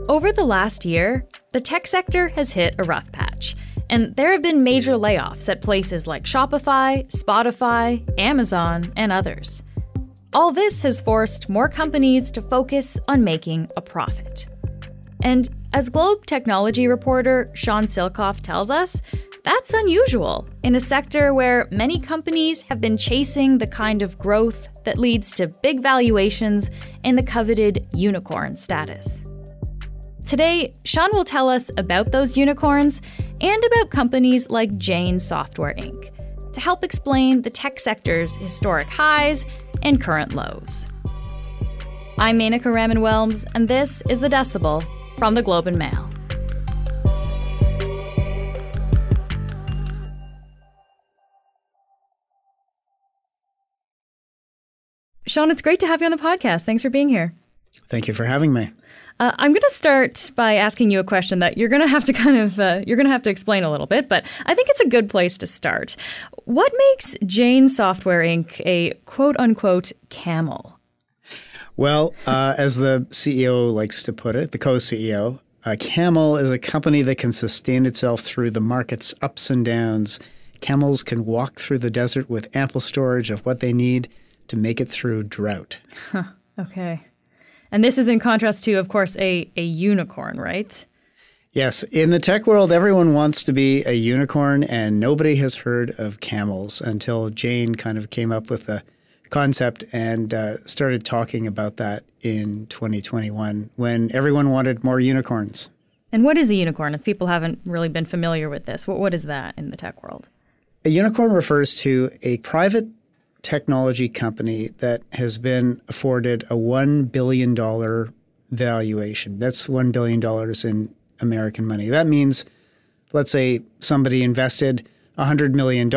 Over the last year, the tech sector has hit a rough patch, and there have been major layoffs at places like Shopify, Spotify, Amazon, and others. All this has forced more companies to focus on making a profit. And as Globe technology reporter Sean Silcoff tells us, that's unusual in a sector where many companies have been chasing the kind of growth that leads to big valuations and the coveted unicorn status. Today, Sean will tell us about those unicorns and about companies like Jane Software Inc. to help explain the tech sector's historic highs and current lows. I'm Menaka Raman-Welms, and this is The Decibel from the Globe and Mail. Sean, it's great to have you on the podcast. Thanks for being here. Thank you for having me. I'm going to start by asking you a question that you're going to have to explain a little bit, but I think it's a good place to start. What makes Jane Software Inc. a quote-unquote camel? Well, as the CEO likes to put it, the co-CEO, a camel is a company that can sustain itself through the market's ups and downs. Camels can walk through the desert with ample storage of what they need to make it through drought. Huh, okay. And this is in contrast to, of course, a unicorn, right? Yes. In the tech world, everyone wants to be a unicorn, and nobody has heard of camels until Jane kind of came up with the concept and started talking about that in 2021 when everyone wanted more unicorns. And what is a unicorn? If people haven't really been familiar with this, what is that in the tech world? A unicorn refers to a private technology company that has been afforded a $1 billion valuation. That's $1 billion in American money. That means, let's say somebody invested $100 million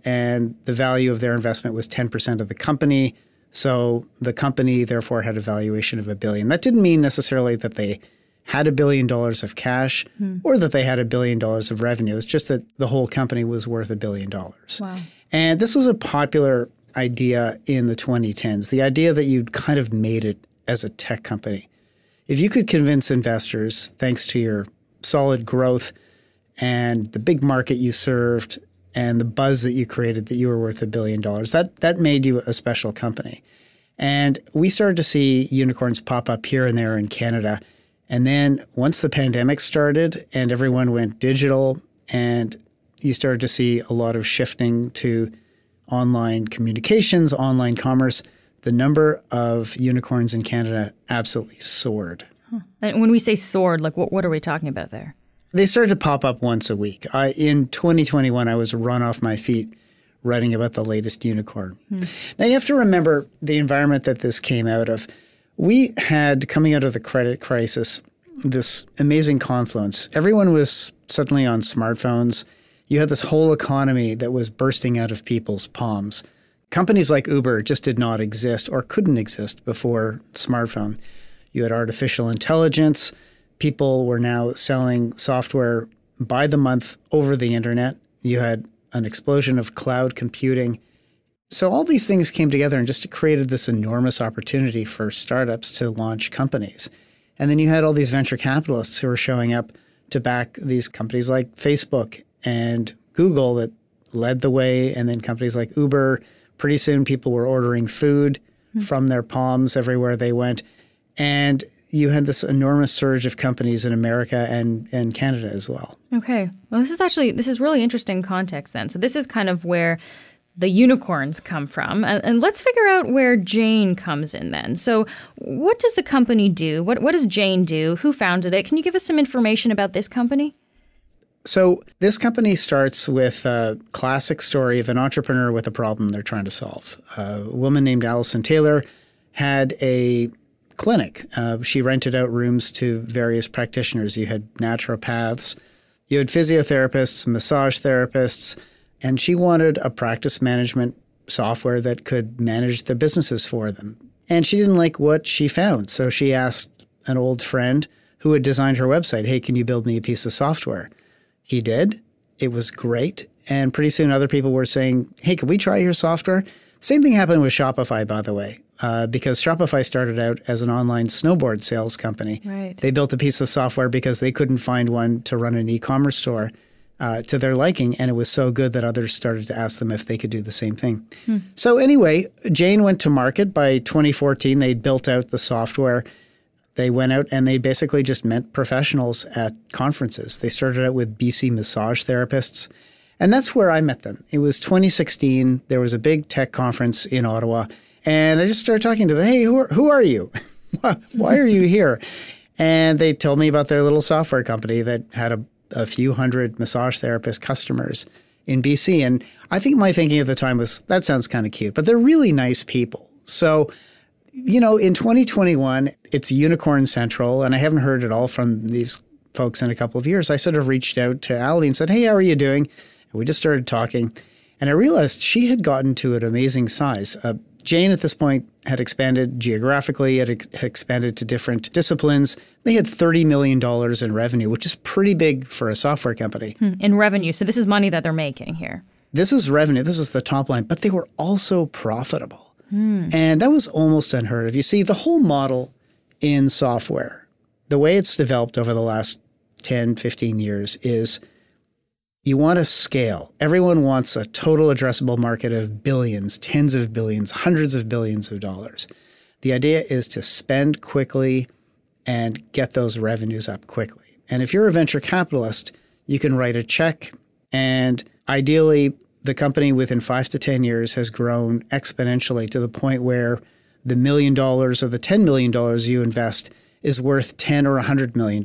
and the value of their investment was 10% of the company. So the company therefore had a valuation of $1 billion. That didn't mean necessarily that they had $1 billion of cash or that they had $1 billion of revenue. It's just that the whole company was worth $1 billion. Wow. And this was a popular idea in the 2010s, the idea that you'd kind of made it as a tech company. If you could convince investors, thanks to your solid growth and the big market you served and the buzz that you created, that you were worth $1 billion, that made you a special company. And we started to see unicorns pop up here and there in Canada. And then once the pandemic started and everyone went digital and you started to see a lot of shifting to online communications, online commerce, the number of unicorns in Canada absolutely soared. Huh. And when we say soared, like what are we talking about there? They started to pop up once a week. In 2021, I was run off my feet writing about the latest unicorn. Now, you have to remember the environment that this came out of. We had, coming out of the credit crisis, this amazing confluence. Everyone was suddenly on smartphones. You had this whole economy that was bursting out of people's palms. Companies like Uber just did not exist or couldn't exist before smartphone. You had artificial intelligence. People were now selling software by the month over the internet. You had an explosion of cloud computing. So all these things came together and just created this enormous opportunity for startups to launch companies. And then you had all these venture capitalists who were showing up to back these companies like Facebook and Google that led the way, and then companies like Uber. Pretty soon people were ordering food from their palms everywhere they went. And you had this enormous surge of companies in America and Canada as well. Okay. Well, this is really interesting context then. So this is kind of where the unicorns come from. And let's figure out where Jane comes in then. So what does the company do? What does Jane do? Who founded it? Can you give us some information about this company? So this company starts with a classic story of an entrepreneur with a problem they're trying to solve. A woman named Allison Taylor had a clinic. She rented out rooms to various practitioners. You had naturopaths, you had physiotherapists, massage therapists, and she wanted a practice management software that could manage the businesses for them. And she didn't like what she found. So she asked an old friend who had designed her website, hey, can you build me a piece of software? He did. It was great. And pretty soon other people were saying, hey, can we try your software? Same thing happened with Shopify, by the way. because Shopify started out as an online snowboard sales company. Right. They built a piece of software because they couldn't find one to run an e-commerce store to their liking, and it was so good that others started to ask them if they could do the same thing. So anyway, Jane went to market. By 2014, they built out the software. They went out and they basically just met professionals at conferences. They started out with BC massage therapists, and that's where I met them. It was 2016. There was a big tech conference in Ottawa, and I just started talking to them. Hey, who are you? Why are you here? And they told me about their little software company that had a few hundred massage therapist customers in BC. And I think my thinking at the time was, that sounds kind of cute, but they're really nice people. So, in 2021, it's Unicorn Central, and I haven't heard at all from these folks in a couple of years. I sort of reached out to Allie and said, hey, how are you doing? And we just started talking. And I realized she had gotten to an amazing size. Jane at this point had expanded geographically, had expanded to different disciplines. They had $30 million in revenue, which is pretty big for a software company. In revenue. So this is money that they're making here. This is revenue. This is the top line. But they were also profitable. And that was almost unheard of. You see, the whole model in software, the way it's developed over the last 10, 15 years is you want to scale. Everyone wants a total addressable market of billions, tens of billions, hundreds of billions of dollars. The idea is to spend quickly and get those revenues up quickly. And if you're a venture capitalist, you can write a check, and ideally the company within 5 to 10 years has grown exponentially to the point where the $1 million or the $10 million you invest is worth $10 or $100 million.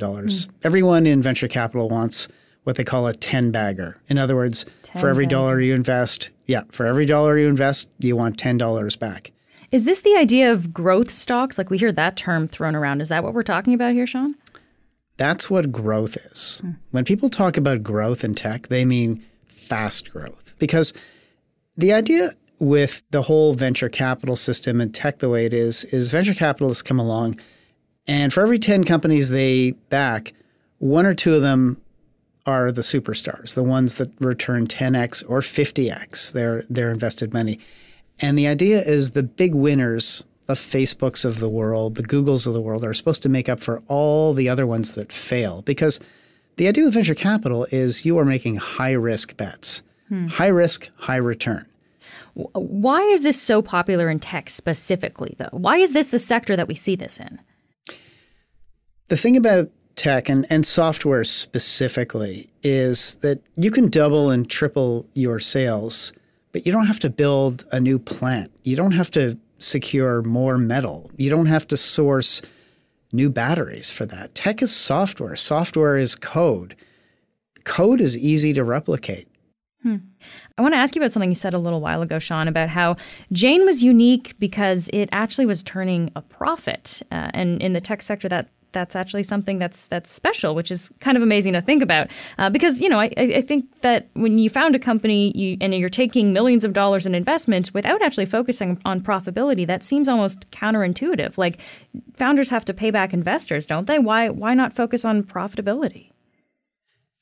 Everyone in venture capital wants what they call a 10-bagger. In other words, for every dollar you invest, you want $10 back. Is this the idea of growth stocks? Like, we hear that term thrown around. Is that what we're talking about here, Sean? That's what growth is. When people talk about growth in tech, they mean fast growth. Because the idea with the whole venture capital system and tech the way it is venture capitalists come along, and for every 10 companies they back, 1 or 2 of them are the superstars, the ones that return 10x or 50x their invested money. And the idea is the big winners, the Facebooks of the world, the Googles of the world, are supposed to make up for all the other ones that fail. Because the idea with venture capital is you are making high-risk bets. High risk, high return. Why is this so popular in tech specifically, though? Why is this the sector that we see this in? The thing about tech and software specifically is that you can double and triple your sales, but you don't have to build a new plant. You don't have to secure more metal. You don't have to source new batteries for that. Tech is software. Software is code. Code is easy to replicate. I want to ask you about something you said a little while ago, Sean, about how Jane was unique because it actually was turning a profit. And in the tech sector, that's actually something that's special, which is kind of amazing to think about. Because, I think that when you found a company and you're taking millions of dollars in investment without actually focusing on profitability, that seems almost counterintuitive. Like, founders have to pay back investors, don't they? Why not focus on profitability?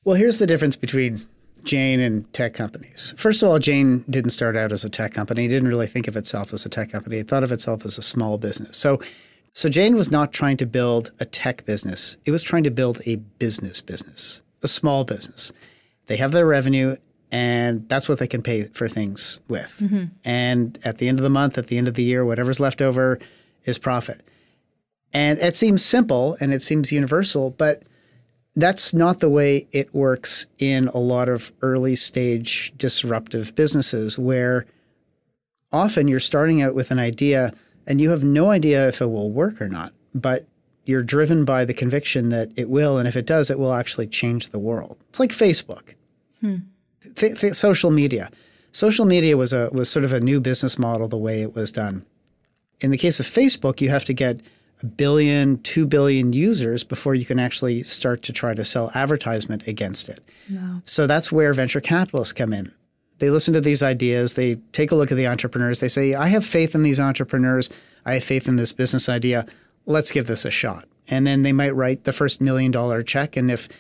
Well, here's the difference between Jane and tech companies. First of all, Jane didn't start out as a tech company. It didn't really think of itself as a tech company. It thought of itself as a small business. So Jane was not trying to build a tech business. It was trying to build a business, a small business. They have their revenue, and that's what they can pay for things with. And at the end of the month, at the end of the year, whatever's left over is profit. And it seems simple and it seems universal, but that's not the way it works in a lot of early stage disruptive businesses, where often you're starting out with an idea and you have no idea if it will work or not, but you're driven by the conviction that it will, and if it does, it will actually change the world. It's like Facebook, social media. Social media was sort of a new business model the way it was done. In the case of Facebook, you have to get 1 billion, 2 billion users before you can actually start to try to sell advertisement against it. Wow. So that's where venture capitalists come in. They listen to these ideas. They take a look at the entrepreneurs. They say, I have faith in these entrepreneurs. I have faith in this business idea. Let's give this a shot. And then they might write the first $1 million check. And if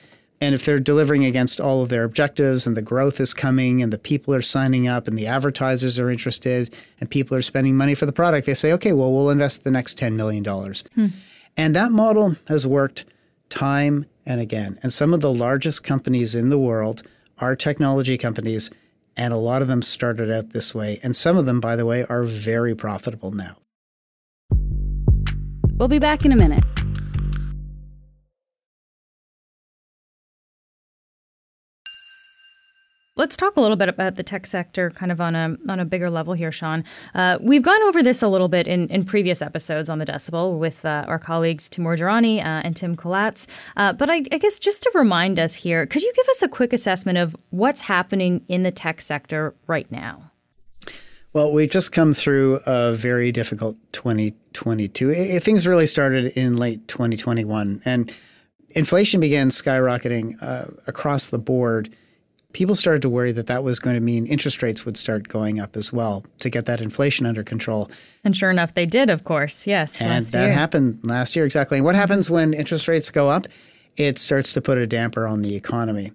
And if they're delivering against all of their objectives and the growth is coming and the people are signing up and the advertisers are interested and people are spending money for the product, they say, okay, well, we'll invest the next $10 million. And that model has worked time and again. And some of the largest companies in the world are technology companies, and a lot of them started out this way. And some of them, by the way, are very profitable now. We'll be back in a minute. Let's talk a little bit about the tech sector kind of on a bigger level here, Sean. We've gone over this a little bit in previous episodes on The Decibel with our colleagues Timur Durrani and Tim Kolatz. But I guess just to remind us here, could you give us a quick assessment of what's happening in the tech sector right now? Well, we've just come through a very difficult 2022. Things really started in late 2021, and inflation began skyrocketing across the board. People started to worry that that was going to mean interest rates would start going up as well to get that inflation under control. And sure enough, they did, of course. Yes. And that happened last year. Exactly. And what happens when interest rates go up? It starts to put a damper on the economy.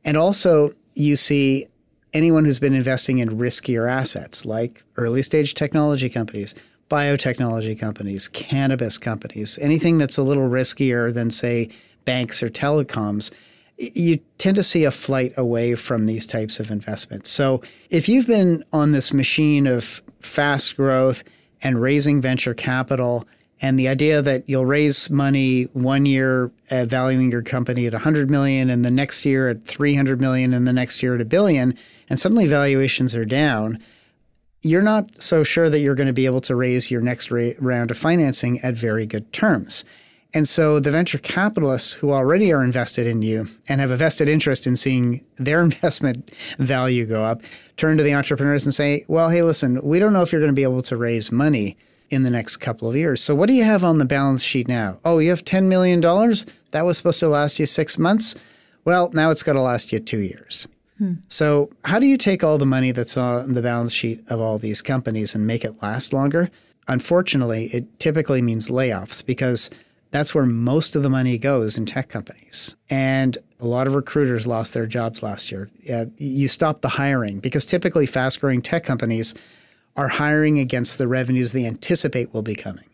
And also you see anyone who's been investing in riskier assets like early stage technology companies, biotechnology companies, cannabis companies, anything that's a little riskier than, say, banks or telecoms, you tend to see a flight away from these types of investments. So if you've been on this machine of fast growth and raising venture capital and the idea that you'll raise money one year valuing your company at $100 million and the next year at $300 million and the next year at $1 billion, and suddenly valuations are down, you're not so sure that you're going to be able to raise your next round of financing at very good terms. And so the venture capitalists who already are invested in you and have a vested interest in seeing their investment value go up turn to the entrepreneurs and say, well, hey, listen, we don't know if you're going to be able to raise money in the next couple of years. So what do you have on the balance sheet now? Oh, you have $10 million? That was supposed to last you 6 months? Well, now it's got to last you 2 years. So how do you take all the money that's on the balance sheet of all these companies and make it last longer? Unfortunately, it typically means layoffs because that's where most of the money goes in tech companies. And a lot of recruiters lost their jobs last year. You stop the hiring because typically fast-growing tech companies are hiring against the revenues they anticipate will be coming.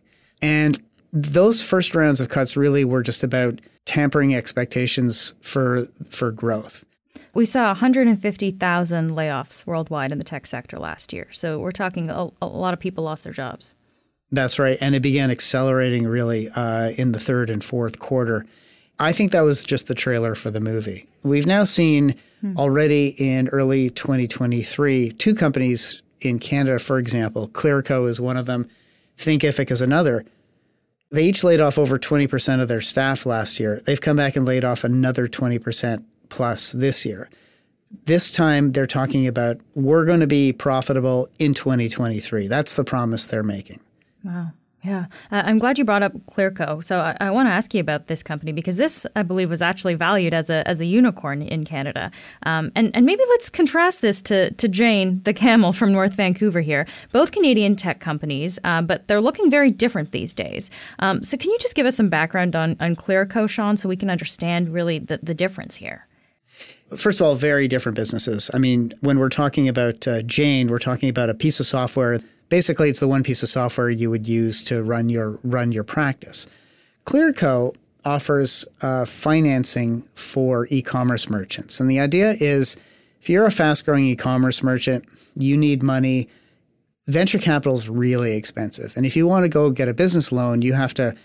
And those first rounds of cuts really were just about tampering expectations for growth. We saw 150,000 layoffs worldwide in the tech sector last year. So we're talking a lot of people lost their jobs. That's right. And it began accelerating really in the third and fourth quarter. I think that was just the trailer for the movie. We've now seen already in early 2023, 2 companies in Canada, for example, Clearco is one of them, Thinkific is another. They each laid off over 20% of their staff last year. They've come back and laid off another 20% plus this year. This time they're talking about we're going to be profitable in 2023. That's the promise they're making. Wow. Yeah. I'm glad you brought up Clearco. So I want to ask you about this company because this, I believe, was actually valued as a unicorn in Canada. And maybe let's contrast this to Jane, the camel from North Vancouver here. Both Canadian tech companies, but they're looking very different these days. So can you just give us some background on Clearco, Sean, so we can understand really the difference here? First of all, very different businesses. I mean, when we're talking about Jane, we're talking about a piece of software. Basically, it's the one piece of software you would use to run your practice. Clearco offers financing for e-commerce merchants. And the idea is if you're a fast-growing e-commerce merchant, you need money. Venture capital is really expensive. And if you want to go get a business loan, you have to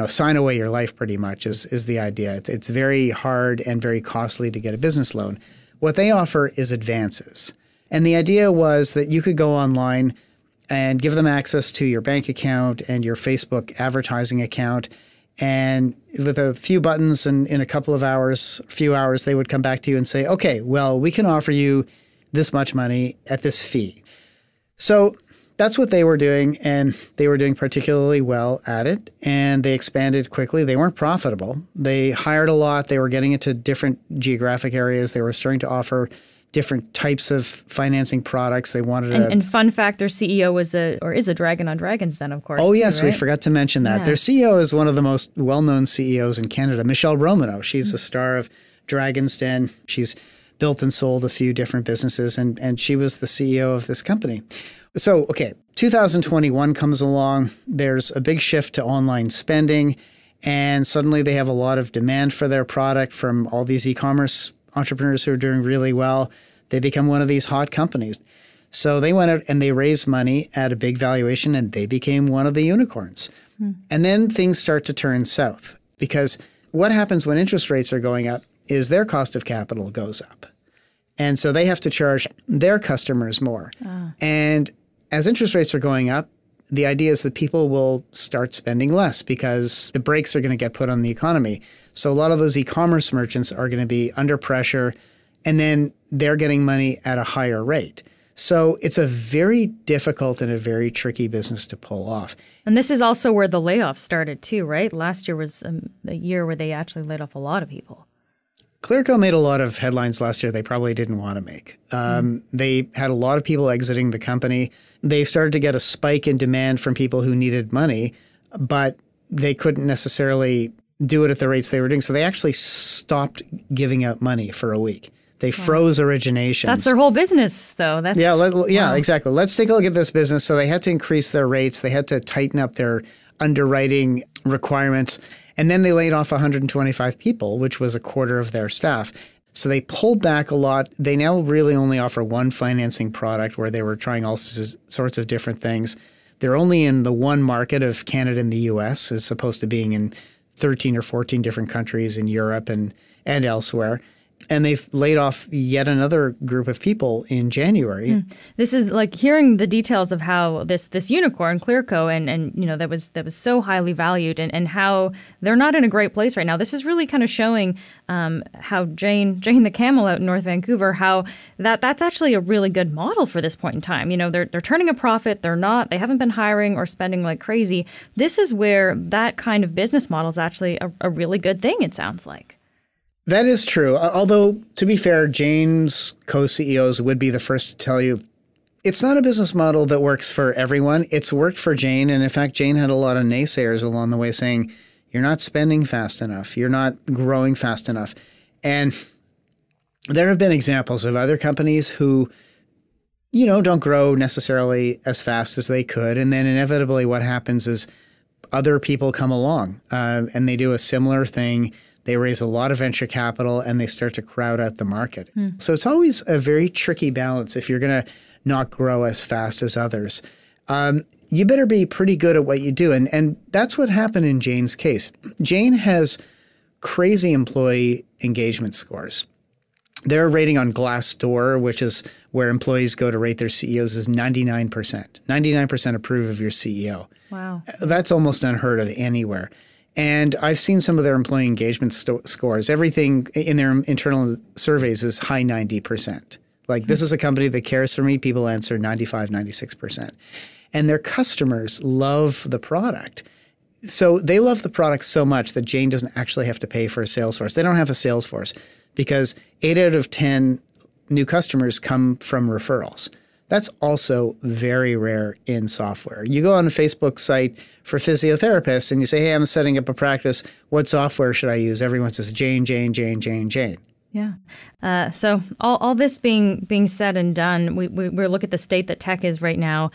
sign away your life pretty much is the idea. It's very hard and very costly to get a business loan. What they offer is advances. And the idea was that you could go online and give them access to your bank account and your Facebook advertising account. And with a few buttons and in a few hours, they would come back to you and say, okay, well, we can offer you this much money at this fee. So that's what they were doing, and they were doing particularly well at it, and they expanded quickly. They weren't profitable. They hired a lot. They were getting into different geographic areas. They were starting to offer different types of financing products. They wanted and fun fact, their CEO is a Dragon on Dragon's Den, of course. Oh, yes, too, right? We forgot to mention that. Yeah. Their CEO is one of the most well-known CEOs in Canada, Michelle Romanow. She's a star of Dragon's Den. She's built and sold a few different businesses, and she was the CEO of this company. So, okay, 2021 comes along. There's a big shift to online spending, and suddenly they have a lot of demand for their product from all these e-commerce entrepreneurs who are doing really well. They become one of these hot companies. So they went out and they raised money at a big valuation, and they became one of the unicorns. And then things start to turn south, because what happens when interest rates are going up is their cost of capital goes up. And so they have to charge their customers more. And as interest rates are going up, the idea is that people will start spending less because the brakes are going to get put on the economy. So a lot of those e-commerce merchants are going to be under pressure, and then they're getting money at a higher rate. So it's a very difficult and a very tricky business to pull off. And this is also where the layoffs started too, right? Last year was a year where they actually laid off a lot of people. Clearco made a lot of headlines last year they probably didn't want to make. They had a lot of people exiting the company. They started to get a spike in demand from people who needed money, but they couldn't necessarily do it at the rates they were doing. So they actually stopped giving out money for a week. They froze originations. That's their whole business, though. Exactly. Let's take a look at this business. So they had to increase their rates. They had to tighten up their underwriting requirements. And then they laid off 125 people, which was a quarter of their staff. So they pulled back a lot. They now really only offer one financing product, where they were trying all sorts of different things. They're only in the one market of Canada and the US, as opposed to being in 13 or 14 different countries in Europe and elsewhere. And they've laid off yet another group of people in January. This is like hearing the details of how this unicorn, Clearco, and you know that was so highly valued, and how they're not in a great place right now. This is really kind of showing how Jane the camel out in North Vancouver, how that's actually a really good model for this point in time. You know, they're turning a profit. They haven't been hiring or spending like crazy. This is where that kind of business model is actually a really good thing, it sounds like. That is true. Although, to be fair, Jane's co-CEOs would be the first to tell you it's not a business model that works for everyone. It's worked for Jane. And in fact, Jane had a lot of naysayers along the way saying, you're not spending fast enough. You're not growing fast enough. And there have been examples of other companies who, you know, don't grow necessarily as fast as they could. And then inevitably what happens is other people come along and they do a similar thing. They raise a lot of venture capital and they start to crowd out the market. So it's always a very tricky balance if you're going to not grow as fast as others. You better be pretty good at what you do. And that's what happened in Jane's case. Jane has crazy employee engagement scores. Their rating on Glassdoor, which is where employees go to rate their CEOs, is 99%. 99% approve of your CEO. Wow. That's almost unheard of anywhere. And I've seen some of their employee engagement scores. Everything in their internal surveys is high 90%. Like, this is a company that cares for me. People answer 95, 96%. And their customers love the product. So they love the product so much that Jane doesn't actually have to pay for a sales force. They don't have a sales force because 8 out of 10 new customers come from referrals. That's also very rare in software. You go on a Facebook site for physiotherapists and you say, hey, I'm setting up a practice. What software should I use? Everyone says Jane, Jane, Jane, Jane, Jane. Yeah. So all this being said and done, we look at the state that tech is right now.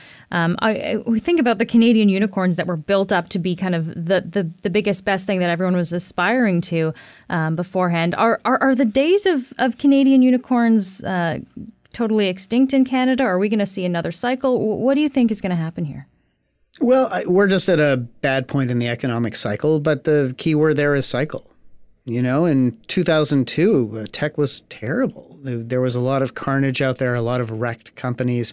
We think about the Canadian unicorns that were built up to be kind of the biggest, best thing that everyone was aspiring to beforehand. Are the days of Canadian unicorns totally extinct in Canada? Are we going to see another cycle? What do you think is going to happen here? Well, we're just at a bad point in the economic cycle, but the key word there is cycle. You know, in 2002, tech was terrible. There was a lot of carnage out there, a lot of wrecked companies.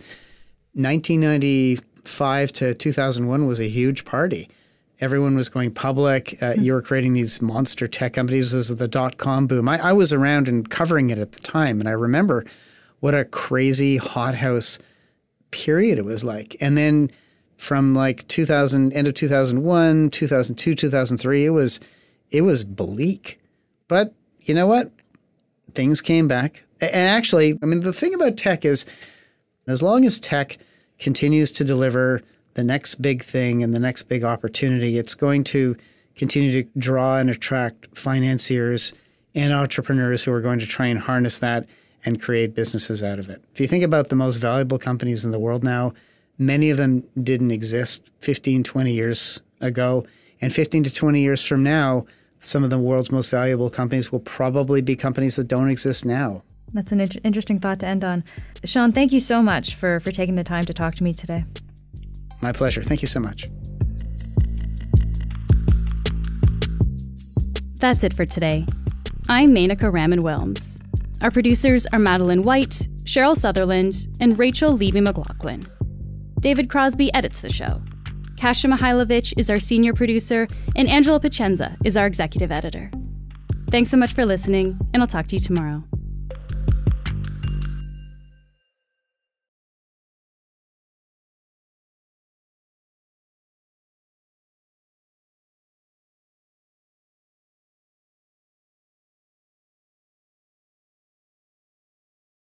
1995 to 2001 was a huge party. Everyone was going public. You were creating these monster tech companies. This is the dot-com boom. I was around and covering it at the time, and I remember what a crazy hothouse period it was like. And then from like 2000, end of 2001, 2002, 2003, it was bleak. But you know what? Things came back. And actually, I mean, the thing about tech is as long as tech continues to deliver the next big thing and the next big opportunity, it's going to continue to draw and attract financiers and entrepreneurs who are going to try and harness that and create businesses out of it. If you think about the most valuable companies in the world now, many of them didn't exist 15, 20 years ago. And 15 to 20 years from now, some of the world's most valuable companies will probably be companies that don't exist now. That's an interesting thought to end on. Sean, thank you so much for taking the time to talk to me today. My pleasure. Thank you so much. That's it for today. I'm Menaka Raman-Wilms. Our producers are Madeline White, Cheryl Sutherland, and Rachel Levy-McLaughlin. David Crosby edits the show. Kasia Mihailovich is our senior producer, and Angela Pacenza is our executive editor. Thanks so much for listening, and I'll talk to you tomorrow.